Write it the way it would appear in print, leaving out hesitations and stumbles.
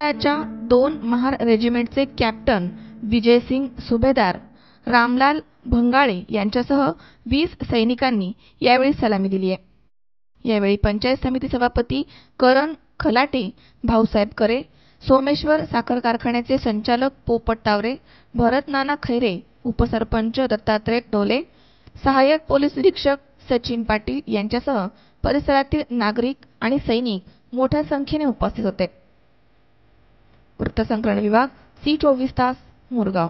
च्या 2 महार रेजिमेंटचे कॅप्टन विजयसिंग सुभेदार रामलाल भंगाळे यांच्यासह 20 सैनिकांनी यावेळी सलामी दिली आहे। यावेळी पंचायत समिती सभापती करण खलाटे, भाऊसाहेब करे, सोमेश्वर साखर कारखान्याचे संचालक पोपट तावरे, भरत नाना खैरे, उपसरपंच दत्तात्रय टोले, सहाय्यक पोलीस निरीक्षक सचिन पाटील यांच्यासह परिसरातील नागरिक आणि सैनिक मोठ्या संख्येने उपस्थित होते। वृत्तसंकलन विभाग, सी 24 तास, मुरगाव।